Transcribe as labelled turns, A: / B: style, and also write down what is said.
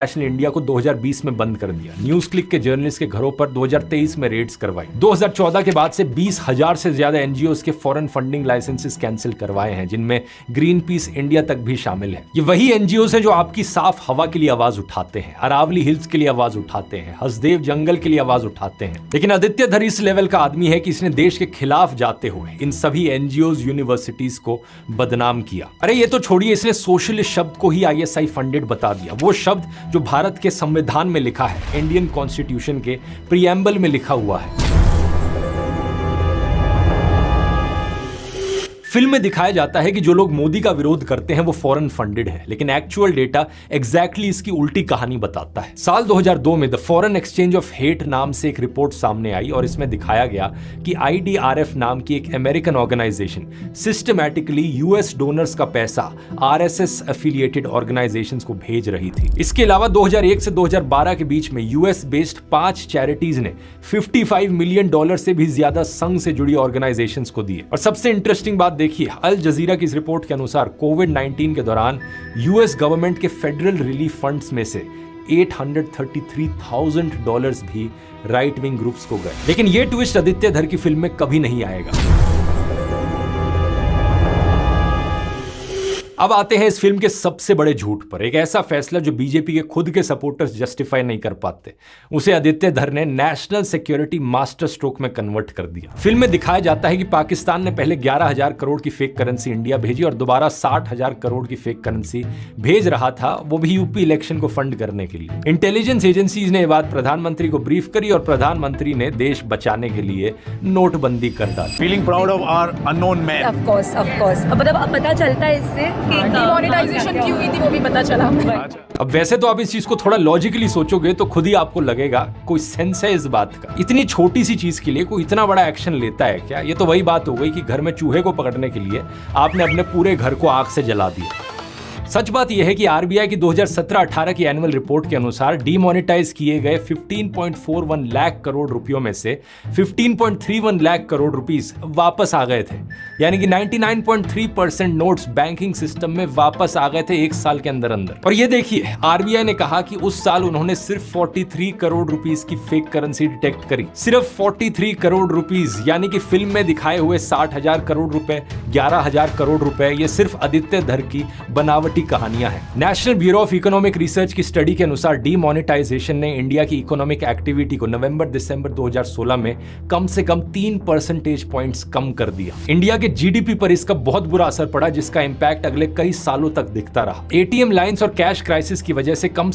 A: National India को 2020 में बंद कर दिया। न्यूज क्लिक के जर्नलिस्ट के घरों पर 2023 में रेड्स करवाई। 2014 के बाद से 20,000 से ज्यादा एनजीओज के फॉरेन फंडिंग लाइसेंसेस कैंसिल करवाए हैं, जिनमें ग्रीन पीस इंडिया तक भी शामिल है। ये वही एनजीओज हैं जो आपकी साफ हवा के लिए आवाज उठाते हैं, अरावली हिल्स के लिए आवाज उठाते हैं, हसदेव जंगल के लिए आवाज उठाते हैं। लेकिन आदित्य धर इस लेवल का आदमी है कि इसने देश के खिलाफ जाते हुए इन सभी एनजीओज, यूनिवर्सिटीज को बदनाम किया। अरे ये तो छोड़िए, इसने सोशलिस्ट शब्द को ही आईएसआई फंडेड बता दिया। वो शब्द जो भारत के संविधान में लिखा है, इंडियन कॉन्स्टिट्यूशन के प्रीएम्बल में लिखा हुआ है। फिल्म में दिखाया जाता है कि जो लोग मोदी का विरोध करते हैं वो फॉरेन फंडेड है, लेकिन एक्चुअल डेटा एग्जैक्टली इसकी उल्टी कहानी बताता है। साल 2002 में the foreign exchange of hate नाम से एक रिपोर्ट सामने आई और इसमें दिखाया गया कि IDRF नाम की एक American organisation systematically US donors का पैसा RSS एफिलिएटेड ऑर्गेनाइजेशंस को भेज रही थी। इसके अलावा 2001 से 2012 के बीच में यूएस बेस्ड 5 चैरिटीज ने $55 मिलियन से भी ज्यादा संघ से जुड़ी ऑर्गेनाइजेशंस को दिए। और सबसे इंटरेस्टिंग बात देखिए, अल जजीरा की इस रिपोर्ट के अनुसार कोविड-19 के दौरान यूएस गवर्नमेंट के फेडरल रिलीफ फंड्स में से $833,000 भी राइट विंग ग्रुप्स को गए। लेकिन यह ट्विस्ट आदित्य धर की फिल्म में कभी नहीं आएगा। अब आते हैं इस फिल्म के सबसे बड़े झूठ पर। एक ऐसा फैसला जो बीजेपी के खुद के सपोर्टर्स जस्टिफाई नहीं कर पाते, उसे आदित्य धर ने नेशनल सिक्योरिटी मास्टर स्ट्रोक में कन्वर्ट कर दिया। फिल्म में दिखाया जाता है कि पाकिस्तान ने पहले 11,000 करोड़ की फेक करेंसी इंडिया भेजी और दोबारा 60,000 करोड़ की फेक करेंसी भेज रहा था, वो भी यूपी इलेक्शन को फंड करने के लिए। इंटेलिजेंस एजेंसीज ने ये बात प्रधानमंत्री को ब्रीफ करी और प्रधानमंत्री ने देश बचाने के लिए नोटबंदी कर डाली।
B: Feeling proud of our unknown man.
C: Of course मतलब अब पता चलता है इससे डिमोनेटाइजेशन क्यों हुई थी, वो भी पता चला।
A: अब वैसे तो आप इस चीज को थोड़ा लॉजिकली सोचोगे तो खुद ही आपको लगेगा कोई सेंस है इस बात का। इतनी छोटी सी चीज के लिए कोई इतना बड़ा एक्शन लेता है क्या? ये तो वही बात हो गई कि घर में चूहे को पकड़ने के लिए आपने अपने पूरे घर को आग से जला दिया। सच बात यह है कि आरबीआई की 2017-18 की एनुअल रिपोर्ट के अनुसार डीमोनेटाइज किए गए 15.41 लाख करोड़ रुपयों में से 15.31 लाख करोड़ रुपीस वापस आ गए थे, यानी कि 99.3% नोट्स बैंकिंग सिस्टम में वापस आ गए थे एक साल के अंदर अंदर। और ये देखिए, आरबीआई ने कहा कि उस साल उन्होंने सिर्फ 43 करोड़ रुपीस की फेक करेंसी डिटेक्ट करी। सिर्फ 43 करोड़ रुपीस, यानी कि फिल्म में दिखाए हुए 60,000 करोड़ रुपए, 11,000 करोड़ रुपए, ये सिर्फ आदित्य धर की बनावटी कहानियां हैं। National bureau of economic research की स्टडी के अनुसार डीमोनेटाइजेशन ने इंडिया की इकोनॉमिक एक्टिविटी को नवंबर-दिसंबर 2016 में कम से कम 3 परसेंटेज पॉइंट्स कम कर दिया। इंडिया के जीडीपी पर इसका बहुत बुरा असर पड़ा, जिसका इंपैक्ट अगले कई सालों तक दिखता रहा। एटीएम लाइंस और कैश क्राइसिस की वजह से कम